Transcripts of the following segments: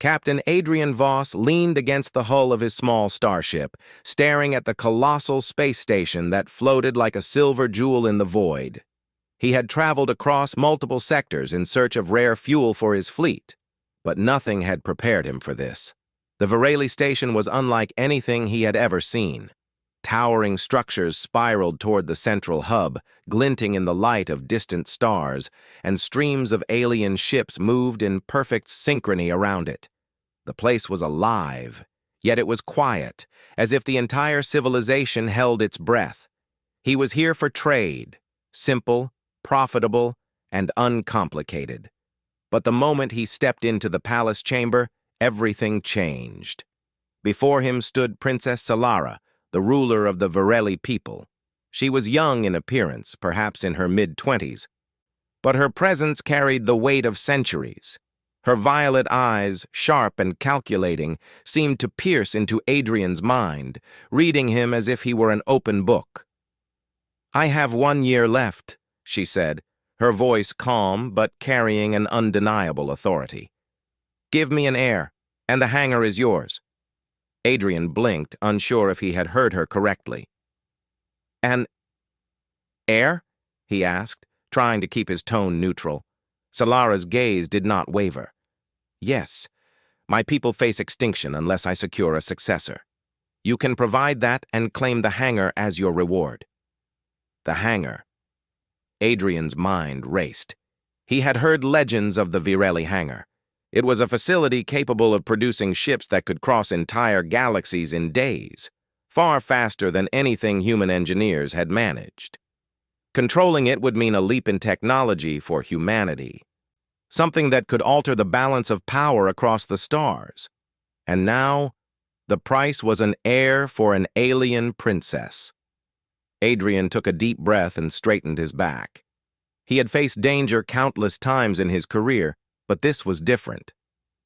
Captain Adrian Voss leaned against the hull of his small starship, staring at the colossal space station that floated like a silver jewel in the void. He had traveled across multiple sectors in search of rare fuel for his fleet, but nothing had prepared him for this. The Virelli station was unlike anything he had ever seen. Towering structures spiraled toward the central hub, glinting in the light of distant stars, and streams of alien ships moved in perfect synchrony around it. The place was alive, yet it was quiet, as if the entire civilization held its breath. He was here for trade, simple, profitable, and uncomplicated. But the moment he stepped into the palace chamber, everything changed. Before him stood Princess Solara, the ruler of the Virelli people. She was young in appearance, perhaps in her mid-20s, but her presence carried the weight of centuries. Her violet eyes, sharp and calculating, seemed to pierce into Adrian's mind, reading him as if he were an open book. "I have 1 year left," she said, her voice calm but carrying an undeniable authority. "Give me an heir, and the hangar is yours." Adrian blinked, unsure if he had heard her correctly. "An heir?" he asked, trying to keep his tone neutral. Solara's gaze did not waver. "Yes, my people face extinction unless I secure a successor. You can provide that and claim the hangar as your reward." The hangar. Adrian's mind raced. He had heard legends of the Virelli hangar. It was a facility capable of producing ships that could cross entire galaxies in days, far faster than anything human engineers had managed. Controlling it would mean a leap in technology for humanity, something that could alter the balance of power across the stars. And now, the price was an heir for an alien princess. Adrian took a deep breath and straightened his back. He had faced danger countless times in his career, but this was different.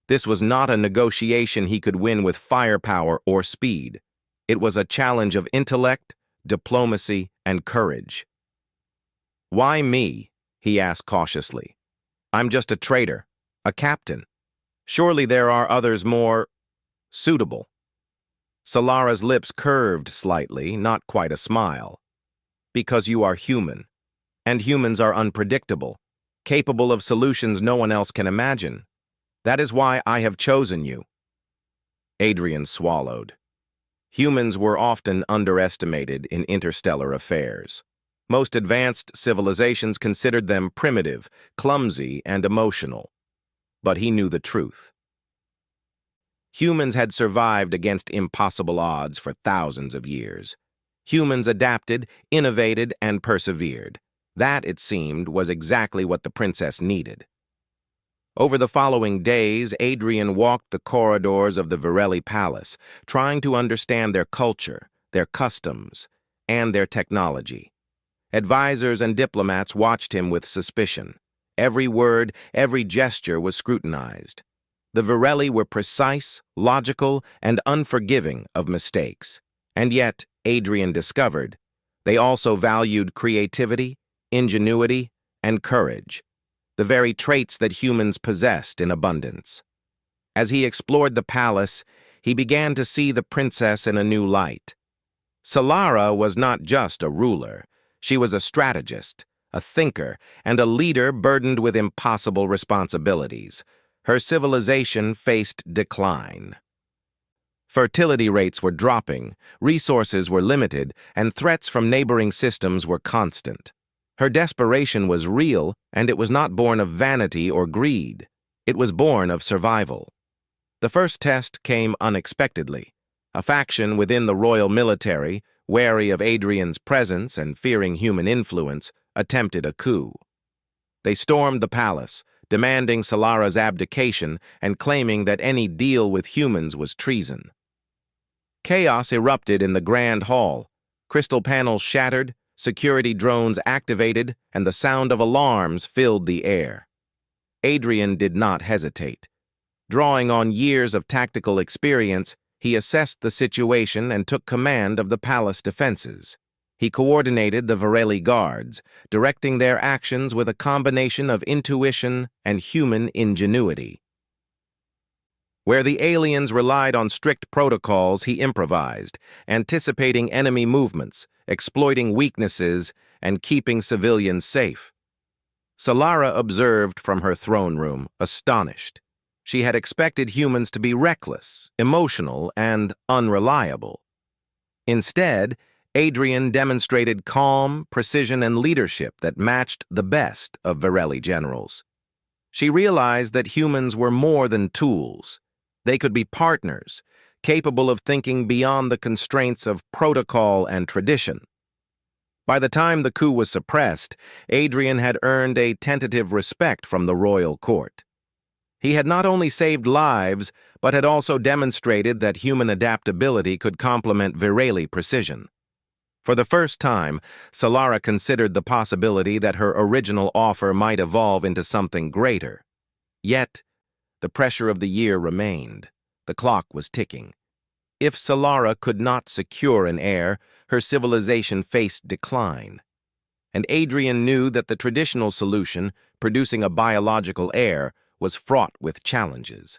This was not a negotiation he could win with firepower or speed. It was a challenge of intellect, diplomacy, and courage. "Why me?" he asked cautiously. "I'm just a trader, a captain. Surely there are others more suitable." Solara's lips curved slightly, not quite a smile. "Because you are human, and humans are unpredictable, capable of solutions no one else can imagine. That is why I have chosen you." Adrian swallowed. Humans were often underestimated in interstellar affairs. Most advanced civilizations considered them primitive, clumsy, and emotional. But he knew the truth. Humans had survived against impossible odds for thousands of years. Humans adapted, innovated, and persevered. That, it seemed, was exactly what the princess needed. Over the following days, Adrian walked the corridors of the Virelli palace, trying to understand their culture, their customs, and their technology. Advisors and diplomats watched him with suspicion. Every word, every gesture was scrutinized. The Virelli were precise, logical, and unforgiving of mistakes. And yet, Adrian discovered, they also valued creativity, ingenuity, and courage, the very traits that humans possessed in abundance. As he explored the palace, he began to see the princess in a new light. Solara was not just a ruler. She was a strategist, a thinker, and a leader burdened with impossible responsibilities. Her civilization faced decline. Fertility rates were dropping, resources were limited, and threats from neighboring systems were constant. Her desperation was real, and it was not born of vanity or greed. It was born of survival. The first test came unexpectedly. A faction within the royal military, wary of Adrian's presence and fearing human influence, attempted a coup. They stormed the palace, demanding Solara's abdication and claiming that any deal with humans was treason. Chaos erupted in the Grand Hall. Crystal panels shattered, security drones activated, and the sound of alarms filled the air. Adrian did not hesitate. Drawing on years of tactical experience, he assessed the situation and took command of the palace defenses. He coordinated the Virelli guards, directing their actions with a combination of intuition and human ingenuity. Where the aliens relied on strict protocols, he improvised, anticipating enemy movements, exploiting weaknesses, and keeping civilians safe. Solara observed from her throne room, astonished. She had expected humans to be reckless, emotional, and unreliable. Instead, Adrian demonstrated calm, precision, and leadership that matched the best of Virelli generals. She realized that humans were more than tools. They could be partners, capable of thinking beyond the constraints of protocol and tradition. By the time the coup was suppressed, Adrian had earned a tentative respect from the royal court. He had not only saved lives, but had also demonstrated that human adaptability could complement Virelli precision. For the first time, Solara considered the possibility that her original offer might evolve into something greater. Yet, the pressure of the year remained. The clock was ticking. If Solara could not secure an heir, her civilization faced decline. And Adrian knew that the traditional solution, producing a biological heir, was fraught with challenges.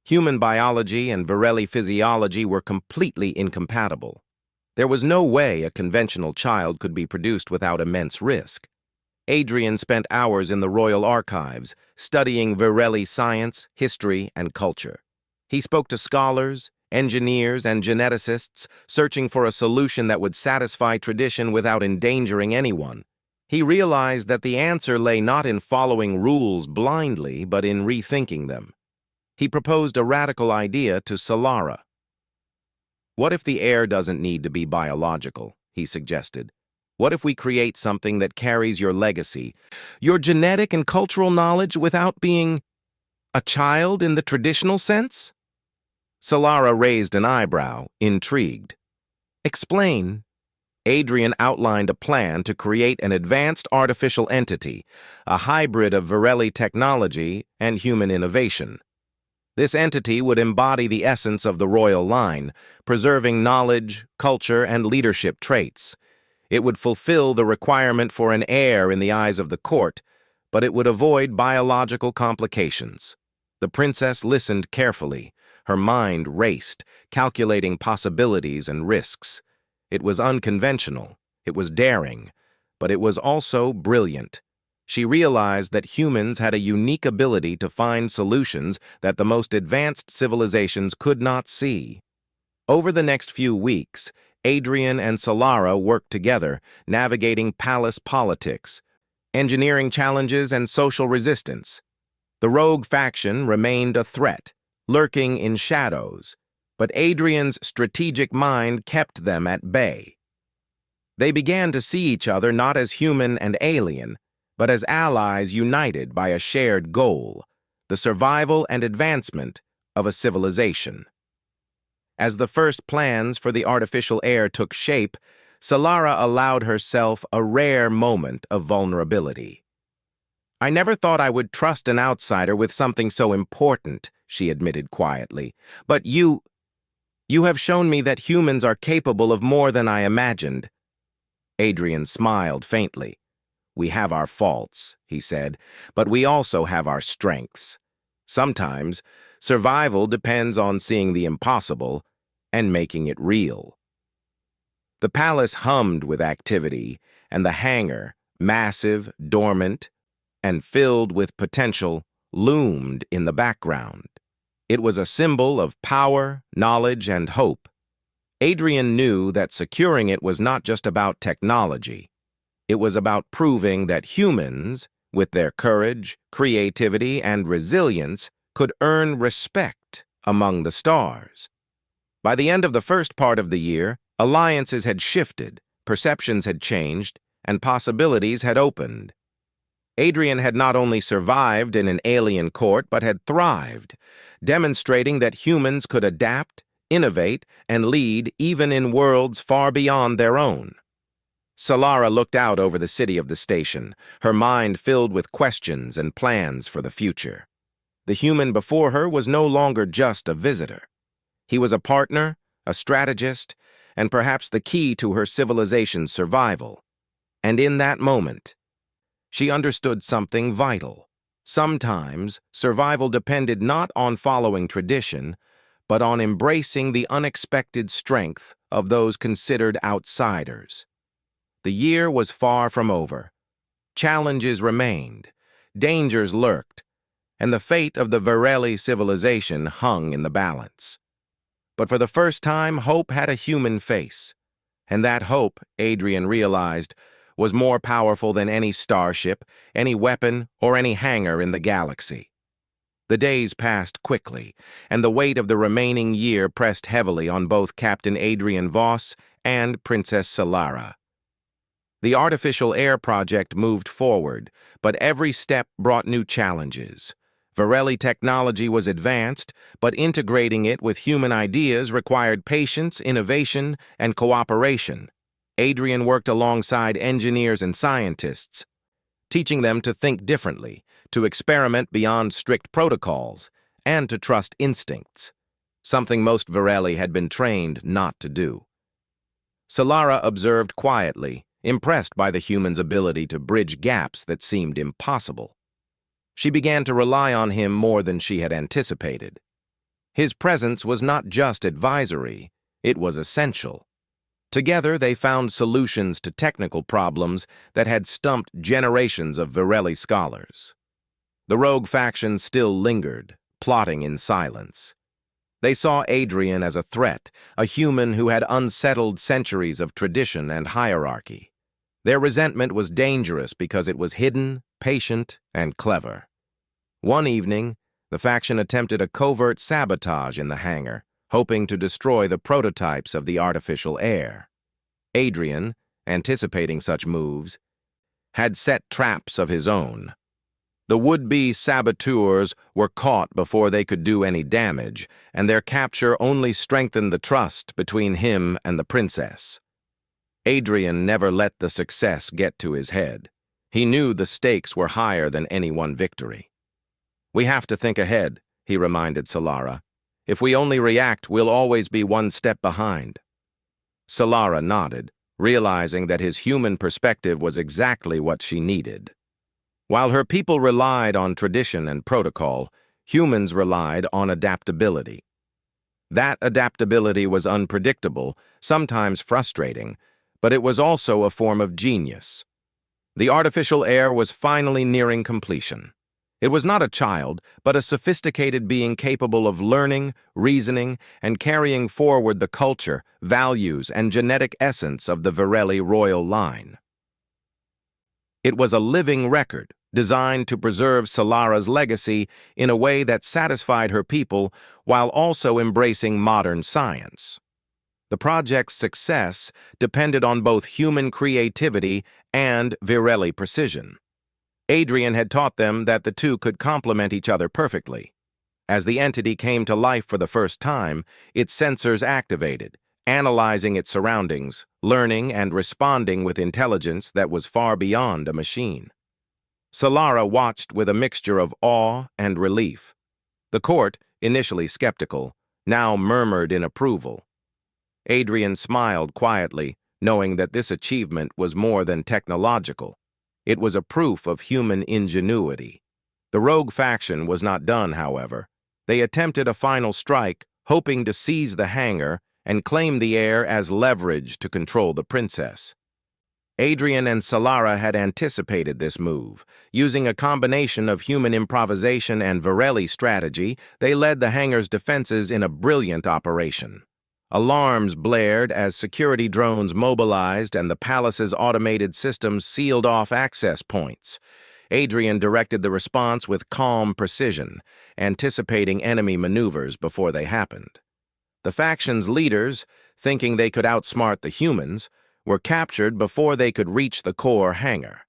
Human biology and Virelli physiology were completely incompatible. There was no way a conventional child could be produced without immense risk. Adrian spent hours in the royal archives, studying Virelli science, history, and culture. He spoke to scholars, engineers, and geneticists, searching for a solution that would satisfy tradition without endangering anyone. He realized that the answer lay not in following rules blindly, but in rethinking them. He proposed a radical idea to Solara. "What if the heir doesn't need to be biological?" he suggested. "What if we create something that carries your legacy, your genetic and cultural knowledge without being a child in the traditional sense?" Solara raised an eyebrow, intrigued. "Explain." Adrian outlined a plan to create an advanced artificial entity, a hybrid of Virelli technology and human innovation. This entity would embody the essence of the royal line, preserving knowledge, culture, and leadership traits. It would fulfill the requirement for an heir in the eyes of the court, but it would avoid biological complications. The princess listened carefully. Her mind raced, calculating possibilities and risks. It was unconventional, it was daring, but it was also brilliant. She realized that humans had a unique ability to find solutions that the most advanced civilizations could not see. Over the next few weeks, Adrian and Solara worked together, navigating palace politics, engineering challenges, and social resistance. The rogue faction remained a threat, lurking in shadows, but Adrian's strategic mind kept them at bay. They began to see each other not as human and alien, but as allies united by a shared goal, the survival and advancement of a civilization. As the first plans for the artificial heir took shape, Solara allowed herself a rare moment of vulnerability. "I never thought I would trust an outsider with something so important," she admitted quietly. "But you have shown me that humans are capable of more than I imagined." Adrian smiled faintly. "We have our faults," he said, "but we also have our strengths. Sometimes, survival depends on seeing the impossible and making it real." The palace hummed with activity, and the hangar, massive, dormant, and filled with potential, loomed in the background. It was a symbol of power, knowledge, and hope. Adrian knew that securing it was not just about technology. It was about proving that humans, with their courage, creativity, and resilience, could earn respect among the stars. By the end of the first part of the year, alliances had shifted, perceptions had changed, and possibilities had opened. Adrian had not only survived in an alien court, but had thrived, demonstrating that humans could adapt, innovate, and lead even in worlds far beyond their own. Solara looked out over the city of the station, her mind filled with questions and plans for the future. The human before her was no longer just a visitor. He was a partner, a strategist, and perhaps the key to her civilization's survival. And in that moment, she understood something vital. Sometimes, survival depended not on following tradition, but on embracing the unexpected strength of those considered outsiders. The year was far from over. Challenges remained, dangers lurked, and the fate of the Virelli civilization hung in the balance. But for the first time, hope had a human face. And that hope, Adrian realized, was more powerful than any starship, any weapon, or any hangar in the galaxy. The days passed quickly, and the weight of the remaining year pressed heavily on both Captain Adrian Voss and Princess Solara. The artificial air project moved forward, but every step brought new challenges. Virelli technology was advanced, but integrating it with human ideas required patience, innovation, and cooperation. Adrian worked alongside engineers and scientists, teaching them to think differently, to experiment beyond strict protocols, and to trust instincts, something most Virelli had been trained not to do. Solara observed quietly, impressed by the humans' ability to bridge gaps that seemed impossible. She began to rely on him more than she had anticipated. His presence was not just advisory, it was essential. Together, they found solutions to technical problems that had stumped generations of Virelli scholars. The rogue faction still lingered, plotting in silence. They saw Adrian as a threat, a human who had unsettled centuries of tradition and hierarchy. Their resentment was dangerous because it was hidden, patient, and clever. One evening, the faction attempted a covert sabotage in the hangar, hoping to destroy the prototypes of the artificial air. Adrian, anticipating such moves, had set traps of his own. The would-be saboteurs were caught before they could do any damage, and their capture only strengthened the trust between him and the princess. Adrian never let the success get to his head. He knew the stakes were higher than any one victory. "We have to think ahead," he reminded Solara. "If we only react, we'll always be one step behind." Solara nodded, realizing that his human perspective was exactly what she needed. While her people relied on tradition and protocol, humans relied on adaptability. That adaptability was unpredictable, sometimes frustrating, but it was also a form of genius. The artificial air was finally nearing completion. It was not a child, but a sophisticated being capable of learning, reasoning, and carrying forward the culture, values, and genetic essence of the Virelli royal line. It was a living record, designed to preserve Solara's legacy in a way that satisfied her people while also embracing modern science. The project's success depended on both human creativity and Virelli precision. Adrian had taught them that the two could complement each other perfectly. As the entity came to life for the first time, its sensors activated, analyzing its surroundings, learning and responding with intelligence that was far beyond a machine. Solara watched with a mixture of awe and relief. The court, initially skeptical, now murmured in approval. Adrian smiled quietly, knowing that this achievement was more than technological. It was a proof of human ingenuity. The rogue faction was not done, however. They attempted a final strike, hoping to seize the hangar and claim the air as leverage to control the princess. Adrian and Solara had anticipated this move. Using a combination of human improvisation and Virelli strategy, they led the hangar's defenses in a brilliant operation. Alarms blared as security drones mobilized and the palace's automated systems sealed off access points. Adrian directed the response with calm precision, anticipating enemy maneuvers before they happened. The faction's leaders, thinking they could outsmart the humans, were captured before they could reach the core hangar.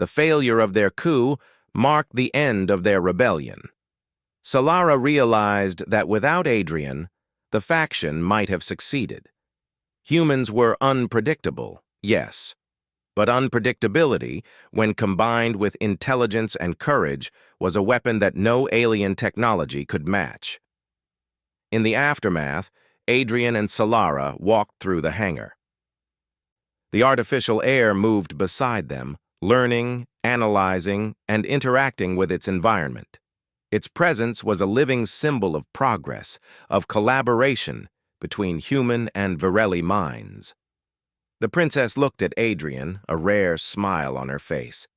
The failure of their coup marked the end of their rebellion. Solara realized that without Adrian, the faction might have succeeded. Humans were unpredictable, yes, but unpredictability, when combined with intelligence and courage, was a weapon that no alien technology could match. In the aftermath, Adrian and Solara walked through the hangar. The artificial air moved beside them, learning analyzing and interacting with its environment. Its presence was a living symbol of progress, of collaboration between human and Virelli minds. The princess looked at Adrian, a rare smile on her face.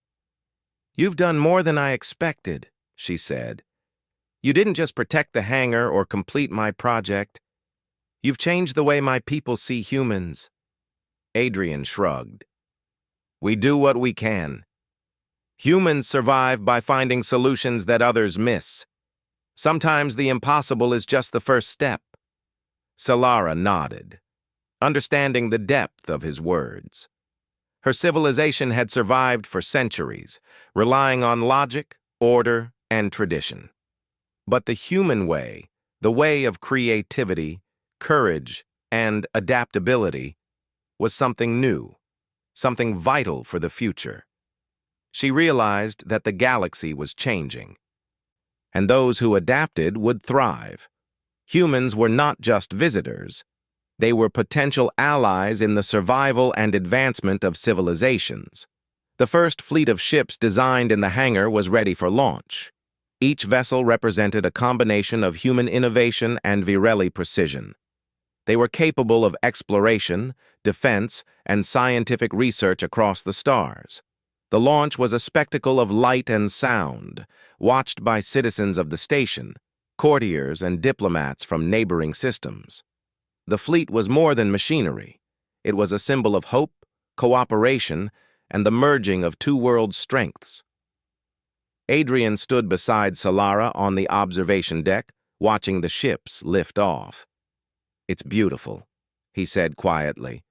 "You've done more than I expected," she said. "You didn't just protect the hangar or complete my project. You've changed the way my people see humans." Adrian shrugged. "We do what we can. Humans survive by finding solutions that others miss. Sometimes the impossible is just the first step." Solara nodded, understanding the depth of his words. Her civilization had survived for centuries, relying on logic, order, and tradition. But the human way, the way of creativity, courage, and adaptability, was something new, something vital for the future. She realized that the galaxy was changing, and those who adapted would thrive. Humans were not just visitors. They were potential allies in the survival and advancement of civilizations. The first fleet of ships designed in the hangar was ready for launch. Each vessel represented a combination of human innovation and Virelli precision. They were capable of exploration, defense, and scientific research across the stars. The launch was a spectacle of light and sound, watched by citizens of the station, courtiers and diplomats from neighboring systems. The fleet was more than machinery. It was a symbol of hope, cooperation, and the merging of two world strengths. Adrian stood beside Solara on the observation deck, watching the ships lift off. "It's beautiful," he said quietly.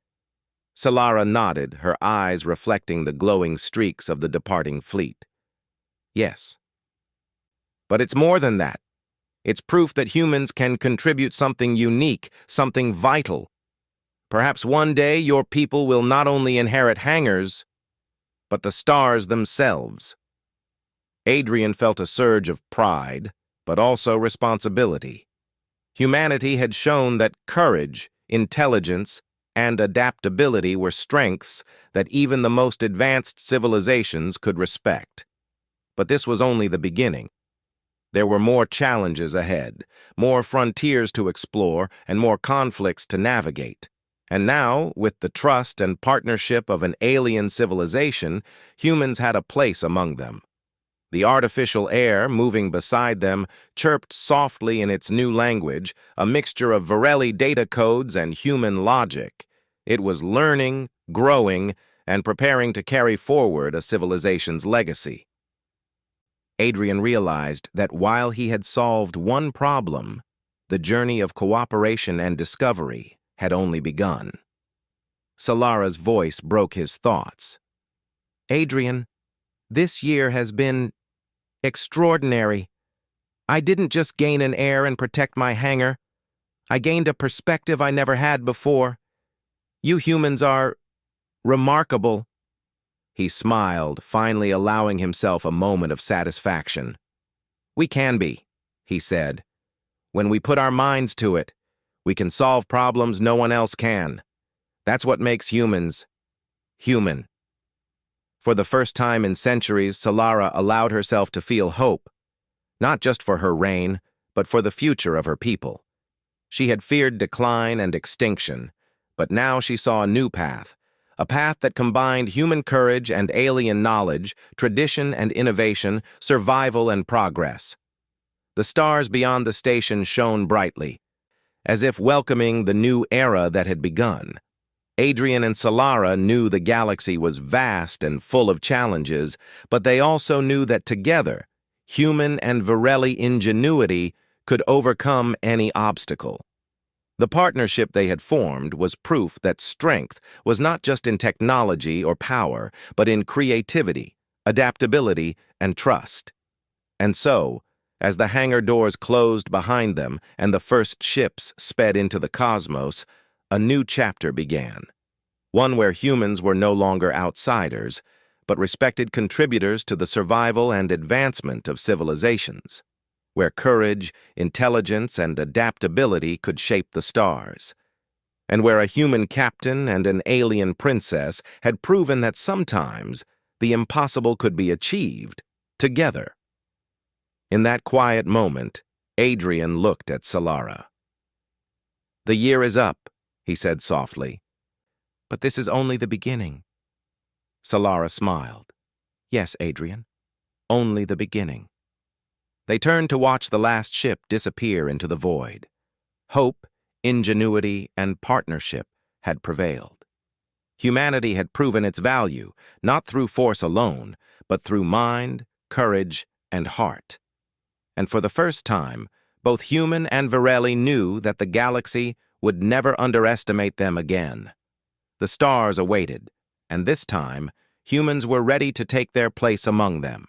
Solara nodded, her eyes reflecting the glowing streaks of the departing fleet. "Yes. But it's more than that. It's proof that humans can contribute something unique, something vital. Perhaps one day your people will not only inherit hangars, but the stars themselves." Adrian felt a surge of pride, but also responsibility. Humanity had shown that courage, intelligence, and adaptability were strengths that even the most advanced civilizations could respect. But this was only the beginning. There were more challenges ahead, more frontiers to explore, and more conflicts to navigate. And now, with the trust and partnership of an alien civilization, humans had a place among them. The artificial air, moving beside them, chirped softly in its new language, a mixture of Virelli data codes and human logic. It was learning, growing, and preparing to carry forward a civilization's legacy. Adrian realized that while he had solved one problem, the journey of cooperation and discovery had only begun. Solara's voice broke his thoughts. "Adrian, this year has been extraordinary. I didn't just gain an heir and protect my hangar. I gained a perspective I never had before. You humans are remarkable." He smiled, finally allowing himself a moment of satisfaction. "We can be," he said. "When we put our minds to it, we can solve problems no one else can. That's what makes humans human." For the first time in centuries, Solara allowed herself to feel hope, not just for her reign, but for the future of her people. She had feared decline and extinction, but now she saw a new path, a path that combined human courage and alien knowledge, tradition and innovation, survival and progress. The stars beyond the station shone brightly, as if welcoming the new era that had begun. Adrian and Solara knew the galaxy was vast and full of challenges, but they also knew that together, human and Virelli ingenuity could overcome any obstacle. The partnership they had formed was proof that strength was not just in technology or power, but in creativity, adaptability, and trust. And so, as the hangar doors closed behind them and the first ships sped into the cosmos, a new chapter began. One where humans were no longer outsiders, but respected contributors to the survival and advancement of civilizations, where courage, intelligence, and adaptability could shape the stars, and where a human captain and an alien princess had proven that sometimes The impossible could be achieved, together. In that quiet moment, Adrian looked at Solara. "The year is up," he said softly. "But this is only the beginning." Solara smiled. "Yes, Adrian, only the beginning." They turned to watch the last ship disappear into the void. Hope, ingenuity, and partnership had prevailed. Humanity had proven its value, not through force alone, but through mind, courage, and heart. And for the first time, both human and Vareli knew that the galaxy would never underestimate them again. The stars awaited, and this time, humans were ready to take their place among them.